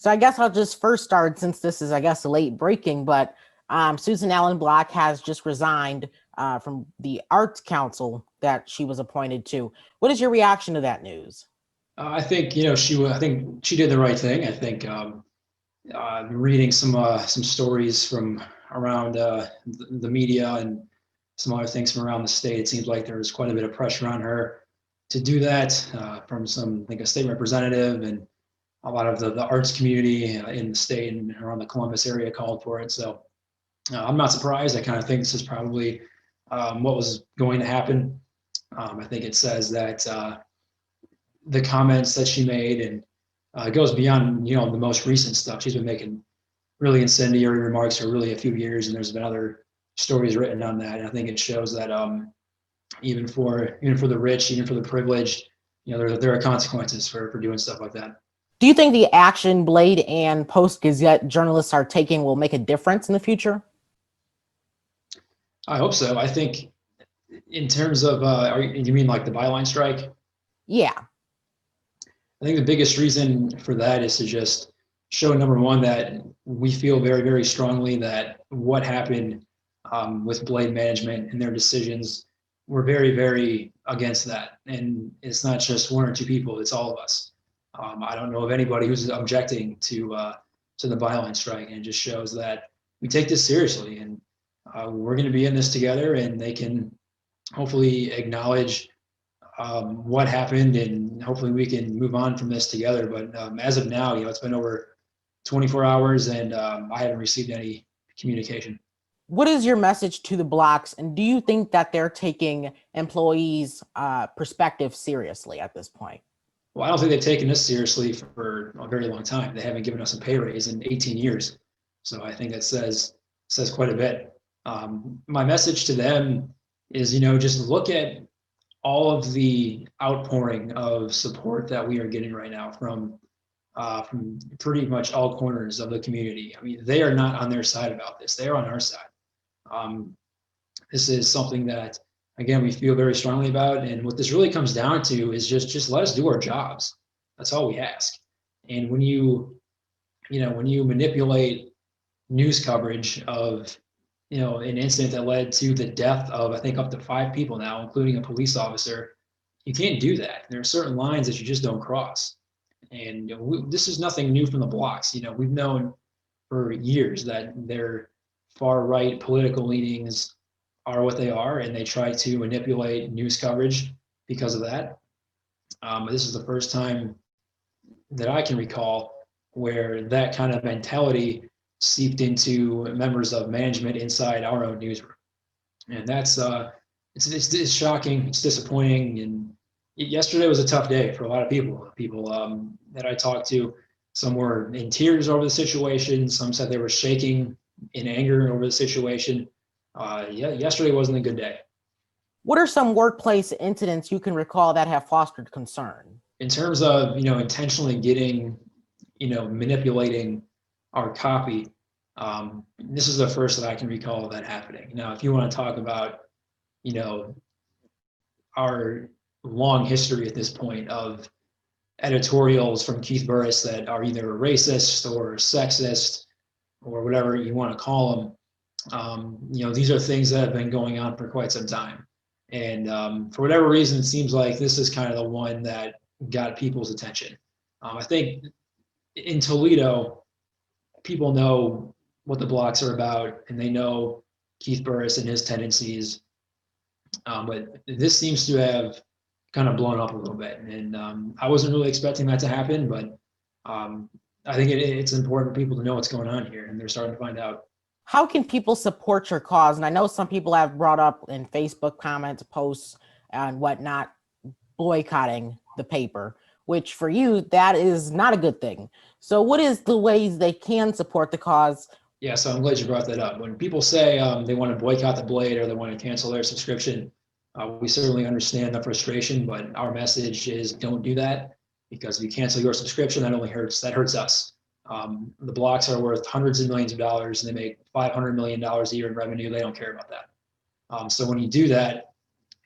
So I guess I'll just first start, since this is, I guess, late breaking, but Susan Allen Block has just resigned from the Arts Council that she was appointed to. What is your reaction to that news? I think I think she did the right thing. I think reading some stories from around the media and some other things from around the state, it seems like there was quite a bit of pressure on her to do that from some, I think, a state representative, and a lot of the arts community in the state and around the Columbus area called for it. So I'm not surprised. I kind of think this is probably what was going to happen. I think it says that the comments that she made, and it goes beyond the most recent stuff. She's been making really incendiary remarks for really a few years, and there's been other stories written on that. And I think it shows that even for the rich, even for the privileged, there are consequences for doing stuff like that. Do you think the action Blade and Post-Gazette journalists are taking will make a difference in the future? I hope so. I think in terms of, you mean like the byline strike? Yeah. I think the biggest reason for that is to just show, number one, that we feel very, very strongly that what happened with Blade management and their decisions, we're very, very against that. And it's not just one or two people, it's all of us. I don't know of anybody who's objecting to the byline strike, and it just shows that we take this seriously, and we're going to be in this together, and they can hopefully acknowledge what happened, and hopefully we can move on from this together. But as of now, it's been over 24 hours, and I haven't received any communication. What is your message to the Blocks, and do you think that they're taking employees' perspective seriously at this point? Well, I don't think they've taken this seriously for a very long time. They haven't given us a pay raise in 18 years. So I think that says quite a bit. My message to them is, just look at all of the outpouring of support that we are getting right now from pretty much all corners of the community. I mean, they are not on their side about this. They are on our side. This is something that, again, we feel very strongly about. And what this really comes down to is just let us do our jobs. That's all we ask. And when you manipulate news coverage of, an incident that led to the death of, I think, up to 5 people now, including a police officer, you can't do that. There are certain lines that you just don't cross. And this is nothing new from the Blocks. We've known for years that their far right political leanings are what they are, and they try to manipulate news coverage because of that. This is the first time that I can recall where that kind of mentality seeped into members of management inside our own newsroom, and that's it's shocking, it's disappointing, and yesterday was a tough day for a lot of people. That I talked to, some were in tears over the situation, some said they were shaking in anger over the situation. Yesterday wasn't a good day. What are some workplace incidents you can recall that have fostered concern? In terms of, intentionally getting, manipulating our copy, this is the first that I can recall of that happening. Now, if you want to talk about, our long history at this point of editorials from Keith Burris that are either racist or sexist or whatever you want to call them, these are things that have been going on for quite some time. And for whatever reason, it seems like this is kind of the one that got people's attention. I think in Toledo, people know what the Blocks are about, and they know Keith Burris and his tendencies. But this seems to have kind of blown up a little bit. And I wasn't really expecting that to happen, but I think it's important for people to know what's going on here, and they're starting to find out. How can people support your cause? And I know some people have brought up in Facebook comments, posts, and whatnot, boycotting the paper, which for you, that is not a good thing. So what is the ways they can support the cause? Yeah, so I'm glad you brought that up. When people say they want to boycott the Blade or they want to cancel their subscription, we certainly understand the frustration, but our message is don't do that, because if you cancel your subscription, that hurts us. The Blocks are worth hundreds of millions of dollars, and they make $500 million a year in revenue. They don't care about that. So when you do that,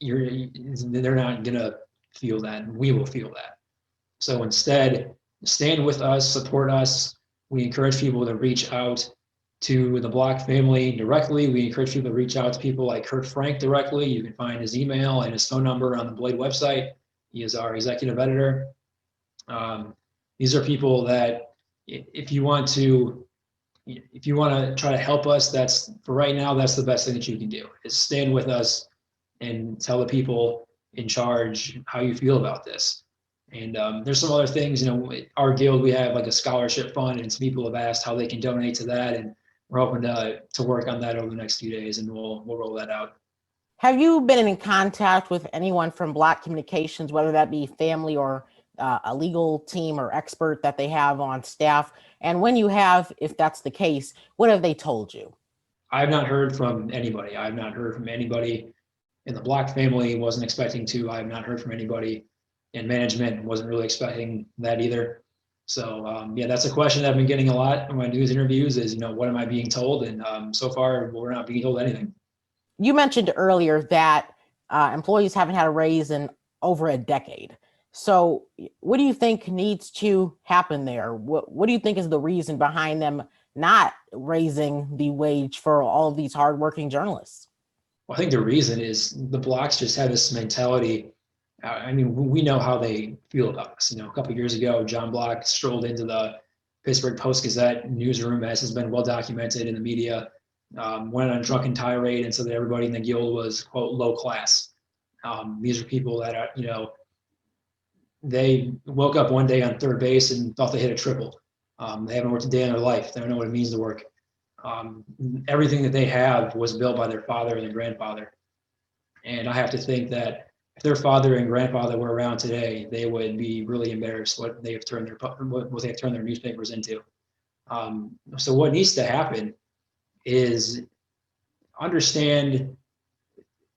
they're not going to feel that, and we will feel that. So instead, stand with us, support us. We encourage people to reach out to the Block family directly. We encourage people to reach out to people like Kurt Franck directly. You can find his email and his phone number on the Blade website. He is our executive editor. These are people that if you want to try to help us, that's for right now, that's the best thing that you can do is stand with us and tell the people in charge how you feel about this. And there's some other things, our guild, we have like a scholarship fund, and some people have asked how they can donate to that. And we're hoping to work on that over the next few days, and we'll roll that out. Have you been in contact with anyone from Block Communications, whether that be family or a legal team or expert that they have on staff? And when you have, if that's the case, what have they told you? I've not heard from anybody. I've not heard from anybody in the Block family. Wasn't expecting to. I've not heard from anybody in management. Wasn't really expecting that either. So yeah, that's a question I've been getting a lot in my news interviews is, what am I being told? And so far, we're not being told anything. You mentioned earlier that employees haven't had a raise in over a decade. So what do you think needs to happen there? What do you think is the reason behind them not raising the wage for all of these hardworking journalists? Well, I think the reason is the Blocks just have this mentality. We know how they feel about us. A couple of years ago, John Block strolled into the Pittsburgh Post-Gazette newsroom, as has been well documented in the media, went on a drunken tirade and said that everybody in the guild was, quote, low class. These are people that are, they woke up one day on third base and thought they hit a triple. They haven't worked a day in their life. They don't know what it means to work. Everything that they have was built by their father and their grandfather. And I have to think that if their father and grandfather were around today, they would be really embarrassed what they have turned their newspapers into. So what needs to happen is understand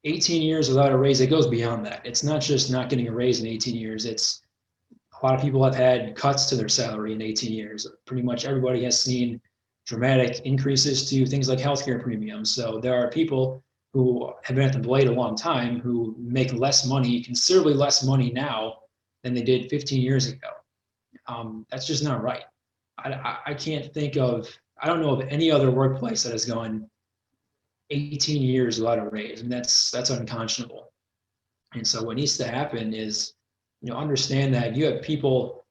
18 years without a raise, it goes beyond that. It's not just not getting a raise in 18 years. It's a lot of people have had cuts to their salary in 18 years. Pretty much everybody has seen dramatic increases to things like healthcare premiums. So there are people who have been at the Blade a long time who make less money, considerably less money now than they did 15 years ago. That's just not right. I can't think of, I don't know of any other workplace that has gone 18 years without a raise, and that's unconscionable. And so what needs to happen is, understand that you have people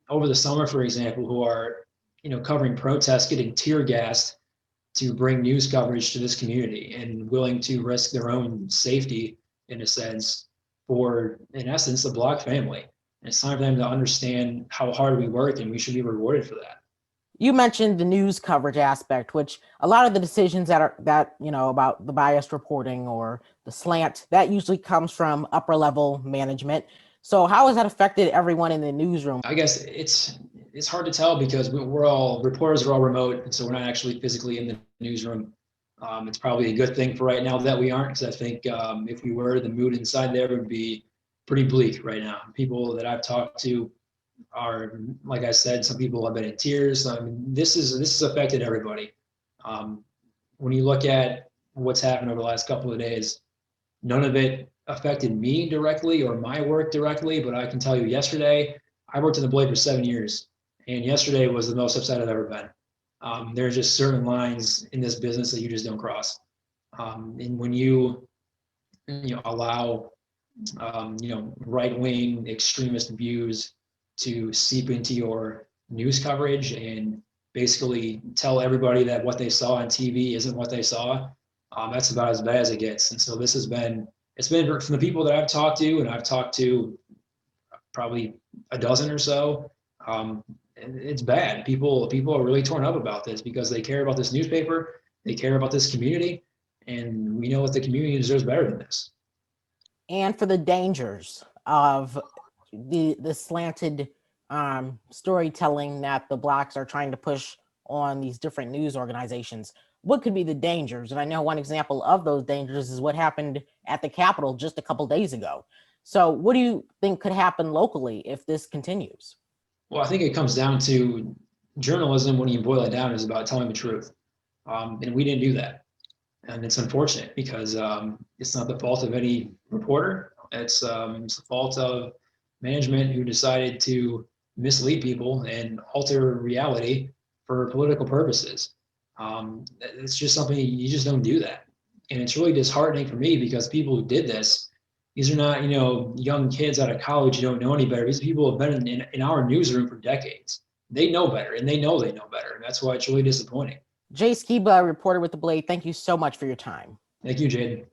over the summer, for example, who are, covering protests, getting tear gassed to bring news coverage to this community and willing to risk their own safety, in a sense, for, in essence, the Block family. And it's time for them to understand how hard we work, and we should be rewarded for that. You mentioned the news coverage aspect, which a lot of the decisions that about the biased reporting or the slant, that usually comes from upper level management. So how has that affected everyone in the newsroom? I guess it's hard to tell because reporters are all remote, and so we're not actually physically in the newsroom. It's probably a good thing for right now that we aren't, because I think if we were, the mood inside there would be pretty bleak right now. People that I've talked to are, like I said, some people have been in tears. This has affected everybody. When you look at what's happened over the last couple of days, none of it affected me directly or my work directly, but I can tell you yesterday, I worked in the Blade for 7 years, and yesterday was the most upset I've ever been. There's just certain lines in this business that you just don't cross. And when you allow right-wing extremist views to seep into your news coverage and basically tell everybody that what they saw on TV isn't what they saw, that's about as bad as it gets. And so it's been from the people that I've talked to, and I've talked to probably a dozen or so, it's bad. People are really torn up about this because they care about this newspaper, they care about this community, and we know that the community deserves better than this. And for the dangers of the slanted storytelling that the Blocks are trying to push on these different news organizations, what could be the dangers? And I know one example of those dangers is what happened at the Capitol just a couple days ago. So what do you think could happen locally if this continues? Well, I think it comes down to journalism, when you boil it down, is about telling the truth. And we didn't do that. And it's unfortunate because it's not the fault of any reporter. It's the fault of management who decided to mislead people and alter reality for political purposes. It's just something you just don't do that. And it's really disheartening for me because people who did this, these are not, young kids out of college who don't know any better. These people have been in our newsroom for decades. They know better, and they know better. And that's why it's really disappointing. Jay Skebba, reporter with The Blade, thank you so much for your time. Thank you, Jaden.